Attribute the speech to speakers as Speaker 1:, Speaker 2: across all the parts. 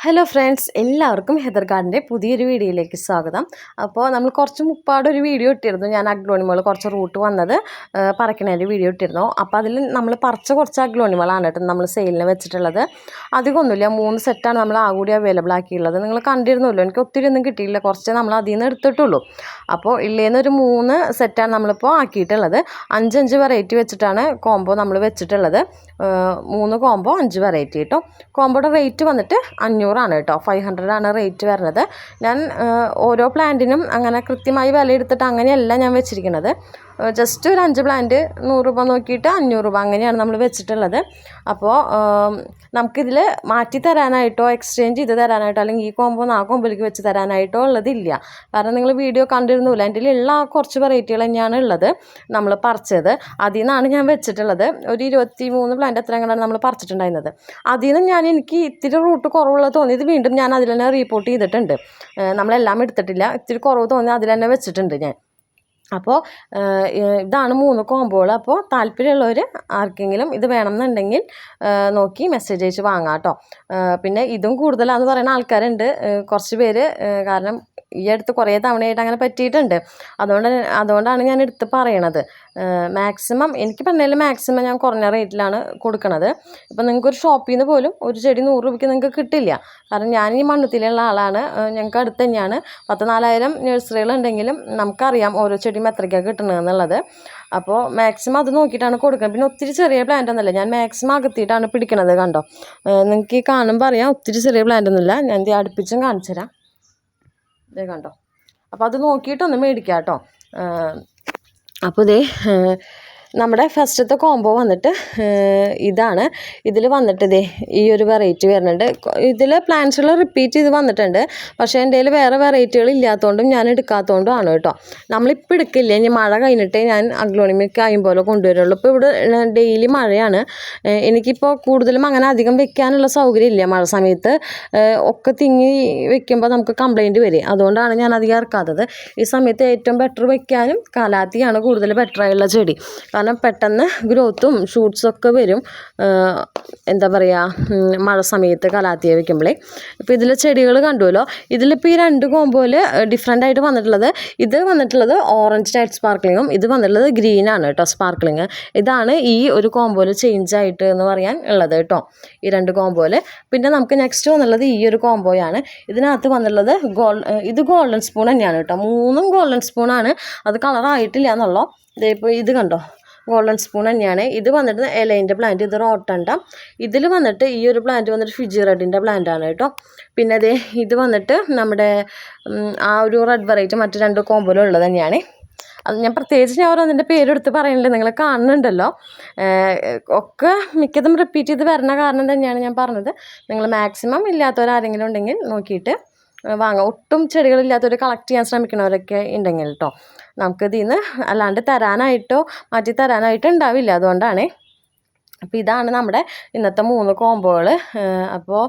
Speaker 1: Hello friends, എല്ലാവർക്കും Heather ഗാർഡൻ്റെ പുതിയൊരു വീഡിയോയിലേക്ക് സ്വാഗതം. അപ്പോൾ നമ്മൾ കുറച്ച് മുപ്പാടൊരു വീഡിയോ ഇട്ടിരുന്നു. ഞാൻ അഗ്ലോണിമകൾ കുറച്ച് റൂട്ട് വന്നത് പറിക്കണേൻ്റെ വീഡിയോ ഇട്ടിരുന്നു. അപ്പോൾ അതിൽ നമ്മൾ പറിച്ച കുറച്ച് അഗ്ലോണിമകളാണ് കേട്ടോ നമ്മൾ സെയിലിന് വെച്ചിട്ടുള്ളത്. അധികമൊന്നുമില്ല, 3 സെറ്റാണ് നമ്മൾ കൂടി അവൈലബിൾ ആക്കിയുള്ളത്. നിങ്ങൾ കണ്ടിരുന്നല്ലോ, എനിക്ക് ഒത്തിരി ഒന്നും കിട്ടിയില്ല, കുറച്ച് നമ്മൾ അതിൽ നിന്ന് എടുത്തിട്ടുള്ളൂ. അപ്പോൾ ഇല്ലേന്നൊരു 3 സെറ്റാണ് നമ്മളിപ്പോൾ ആക്കിയിട്ടുള്ളത്. 5 വെറൈറ്റി വെച്ചിട്ടാണ് കോംബോ നമ്മൾ വെച്ചിട്ടുള്ളത്. 3 കോംബോ 5 വെറൈറ്റി കേട്ടോ. കോംബോയുടെ റേറ്റ് വന്നിട്ട് 500 ആണ് കേട്ടോ. 500 ആണ് റേറ്റ് വരുന്നത്. ഞാൻ ഓരോ പ്ലാന്റിനും അങ്ങനെ കൃത്യമായി വില എടുത്തിട്ട് അങ്ങനെയല്ല ഞാൻ വെച്ചിരിക്കുന്നത്. ജസ്റ്റ് ഒരു 5 പ്ലാന്റ് 100 രൂപ നോക്കിയിട്ട് 500 രൂപ അങ്ങനെയാണ് നമ്മൾ വെച്ചിട്ടുള്ളത്. അപ്പോൾ നമുക്കിതിൽ മാറ്റി തരാനായിട്ടോ എക്സ്ചേഞ്ച് ചെയ്ത് തരാനായിട്ടോ അല്ലെങ്കിൽ ഈ കോംബോ ആ കോമ്പിലേക്ക് വെച്ച് തരാനായിട്ടോ ഉള്ളതില്ല. കാരണം നിങ്ങൾ വീഡിയോ കണ്ടിരുന്നില്ല, എൻ്റെ ഉള്ള കുറച്ച് വെറൈറ്റികൾ തന്നെയാണ് ഉള്ളത് നമ്മൾ പറിച്ചത്. അതിൽ നിന്നാണ് ഞാൻ വെച്ചിട്ടുള്ളത്. ഒരു 23 പ്ലാന്റ് എത്ര എങ്ങനെയാണ് നമ്മൾ പറിച്ചിട്ടുണ്ടായിരുന്നത്. അതിൽ നിന്ന് എനിക്ക് ഇത്തിരി റൂട്ട് കുറവുള്ളത് തോന്നിയത് വീണ്ടും ഞാൻ അതിൽ തന്നെ റിപ്പോർട്ട് ചെയ്തിട്ടുണ്ട്. നമ്മളെല്ലാം എടുത്തിട്ടില്ല, ഇത്തിരി കുറവ് തോന്നി അതിൽ തന്നെ വെച്ചിട്ടുണ്ട് ഞാൻ. അപ്പോൾ ഇതാണ് 3 കോംബോകൾ. അപ്പോൾ താല്പര്യമുള്ളവർ ആർക്കെങ്കിലും ഇത് വേണമെന്നുണ്ടെങ്കിൽ നോക്കി മെസ്സേജ് അയച്ച് വാങ്ങാം കേട്ടോ. പിന്നെ ഇതും കൂടുതലാണെന്ന് പറയുന്ന ആൾക്കാരുണ്ട് കുറച്ച് പേര്. കാരണം ഈ അടുത്ത് കുറേ തവണയായിട്ട് അങ്ങനെ പറ്റിയിട്ടുണ്ട്. അതുകൊണ്ടാണ് ഞാൻ എടുത്ത് പറയണത്. മാക്സിമം എനിക്ക് പറഞ്ഞാൽ മാക്സിമം ഞാൻ കുറഞ്ഞ റേറ്റിലാണ് കൊടുക്കണത്. ഇപ്പം നിങ്ങൾക്കൊരു ഷോപ്പിൽ നിന്ന് പോലും ഒരു ചെടി 100 രൂപയ്ക്ക് നിങ്ങൾക്ക് കിട്ടില്ല. കാരണം ഞാൻ ഈ മണ്ണുത്തിലുള്ള ആളാണ്. ഞങ്ങൾക്ക് അടുത്ത് തന്നെയാണ് 10,000 നഴ്സറികളുണ്ടെങ്കിലും നമുക്കറിയാം ഓരോ ചെടിയും എത്രയ്ക്കാണ് കിട്ടണമെന്നുള്ളത്. അപ്പോൾ മാക്സിമം അത് നോക്കിയിട്ടാണ് കൊടുക്കുന്നത്. പിന്നെ ഒത്തിരി ചെറിയ പ്ലാന്റ് ഒന്നുമില്ല, ഞാൻ മാക്സിമം അകത്തിയിട്ടാണ് പിടിക്കണത്. കണ്ടോ, നിങ്ങൾക്ക് ഈ കാണുമ്പോൾ അറിയാം ഒത്തിരി ചെറിയ പ്ലാന്റ് ഒന്നുമില്ല. ഞാൻ ഇത് അടുപ്പിച്ചും കാണിച്ചു തരാം. ഇതേ കണ്ടോ. അപ്പോൾ അത് നോക്കിയിട്ടൊന്ന് മേടിക്കാം കേട്ടോ. അപ്പോൾ ഇതേ നമ്മുടെ ഫസ്റ്റത്തെ കോംബോ വന്നിട്ട് ഇതാണ്. ഇതിൽ വന്നിട്ട് ഇതേ ഈ ഒരു വെറൈറ്റി വരുന്നുണ്ട്. ഇതിൽ പ്ലാന്റ്സുകൾ റിപ്പീറ്റ് ചെയ്ത് വന്നിട്ടുണ്ട്. പക്ഷേ എൻ്റെ കയ്യിൽ വേറെ വെറൈറ്റികൾ ഇല്ലാത്തതുകൊണ്ടും ഞാൻ എടുക്കാത്തതുകൊണ്ടും ആണ് കേട്ടോ. നമ്മളിപ്പോൾ എടുക്കില്ല, ഇനി മഴ കഴിഞ്ഞിട്ടേ ഞാൻ അഗ്ലോണിമിക്ക് പോലെ കൊണ്ടുവരുള്ളൂ. ഇപ്പോൾ ഇവിടെ ഡെയിലി മഴയാണ്. എനിക്കിപ്പോൾ കൂടുതലും അങ്ങനെ അധികം വെക്കാനുള്ള സൗകര്യം ഇല്ല. മഴ സമയത്ത് ഒക്കെ തിങ്ങി വെക്കുമ്പോൾ നമുക്ക് കംപ്ലൈൻറ്റ് വരും. അതുകൊണ്ടാണ് ഞാൻ അധികം ഇറക്കാത്തത്. ഈ സമയത്ത് ഏറ്റവും ബെറ്റർ വെക്കാനും കാലാത്തിയാണ് കൂടുതൽ ബെറ്ററായുള്ള ചെടി. കാരണം പെട്ടെന്ന് ഗ്രോത്തും ഷൂട്ട്സൊക്കെ വരും. എന്താ പറയുക, മഴ സമയത്ത് കലാത്തിയെ വയ്ക്കുമ്പോഴേ. ഇപ്പോൾ ഇതിൽ ചെടികൾ കണ്ടുവല്ലോ. ഇതിലിപ്പോൾ ഈ 2 കോംബോയിൽ ഡിഫറെൻ്റ് ആയിട്ട് വന്നിട്ടുള്ളത്, ഇത് വന്നിട്ടുള്ളത് ഓറഞ്ച് ടൈറ്റ് സ്പാർക്ലിങ്ങും ഇത് വന്നിട്ടുള്ളത് ഗ്രീനാണ് കേട്ടോ സ്പാർക്ലിങ്. ഇതാണ് ഈ ഒരു കോംബോയിൽ ചേഞ്ച് ആയിട്ട് എന്ന് പറയാൻ ഉള്ളത് കേട്ടോ, ഈ 2 കോംബോയിൽ. പിന്നെ നമുക്ക് നെക്സ്റ്റ് വന്നുള്ളത് ഈ ഒരു കോംബോയാണ്. ഇതിനകത്ത് വന്നിട്ടുള്ളത് ഇത് ഗോൾഡൻ സ്പൂൺ തന്നെയാണ് കേട്ടോ. 3 ഗോൾഡൻ സ്പൂണാണ്. അത് കളറായിട്ടില്ല എന്നുള്ളൂ. ഇപ്പോൾ ഇത് കണ്ടോ, ഗോൾഡൻ സ്പൂൺ തന്നെയാണ്. ഇത് വന്നിട്ട് എലൈൻ്റെ പ്ലാന്റ്, ഇത് റോട്ടണ്ട. ഇതിൽ വന്നിട്ട് ഈ ഒരു പ്ലാന്റ് വന്നിട്ട് ഫിജി റെഡിൻ്റെ പ്ലാന്റ് ആണ് കേട്ടോ. പിന്നെ അതേ ഇത് വന്നിട്ട് നമ്മുടെ ആ ഒരു റെഡ് വെറൈറ്റി മറ്റ് 2 കോമ്പോയിലുള്ളത് തന്നെയാണ്. അത് ഞാൻ പ്രത്യേകിച്ച് ഓരോന്നിൻ്റെ പേരെടുത്ത് പറയുന്നില്ല, നിങ്ങൾ കാണുന്നുണ്ടല്ലോ. ഒക്കെ മിക്കതും റിപ്പീറ്റ് ചെയ്ത് വരുന്ന കാരണം തന്നെയാണ് ഞാൻ പറഞ്ഞത്. നിങ്ങൾ മാക്സിമം ഇല്ലാത്തവരാരെങ്കിലും ഉണ്ടെങ്കിൽ നോക്കിയിട്ട് വാങ്ങാം. ഒട്ടും ചെടികളില്ലാത്തവർ കളക്ട് ചെയ്യാൻ ശ്രമിക്കുന്നവരൊക്കെ ഉണ്ടെങ്കിൽ കേട്ടോ. നമുക്കിതിൽ നിന്ന് അല്ലാണ്ട് തരാനായിട്ടോ മാറ്റി തരാനായിട്ടോ ഉണ്ടാവില്ല. അതുകൊണ്ടാണ്. അപ്പോൾ ഇതാണ് നമ്മുടെ ഇന്നത്തെ 3 കോംബോകൾ. അപ്പോൾ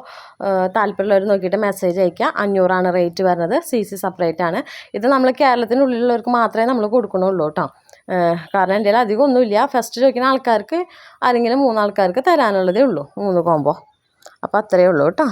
Speaker 1: താല്പര്യമുള്ളവർ നോക്കിയിട്ട് മെസ്സേജ് അയയ്ക്കുക. 500 ആണ് റേറ്റ് വരുന്നത്. CC സെപ്പറേറ്റ് ആണ്. ഇത് നമ്മൾ കേരളത്തിനുള്ളിലുള്ളവർക്ക് മാത്രമേ നമ്മൾ കൊടുക്കണുള്ളൂ കേട്ടോ. കാരണം എൻ്റെ കയ്യിൽ അധികം ഒന്നുമില്ല. ഫസ്റ്റ് ചോദിക്കുന്ന ആൾക്കാർക്ക് ആരെങ്കിലും 3 ആൾക്കാർക്ക് തരാനുള്ളതേ ഉള്ളൂ 3 കോംബോ. അപ്പോൾ അത്രയേ ഉള്ളൂ കേട്ടോ.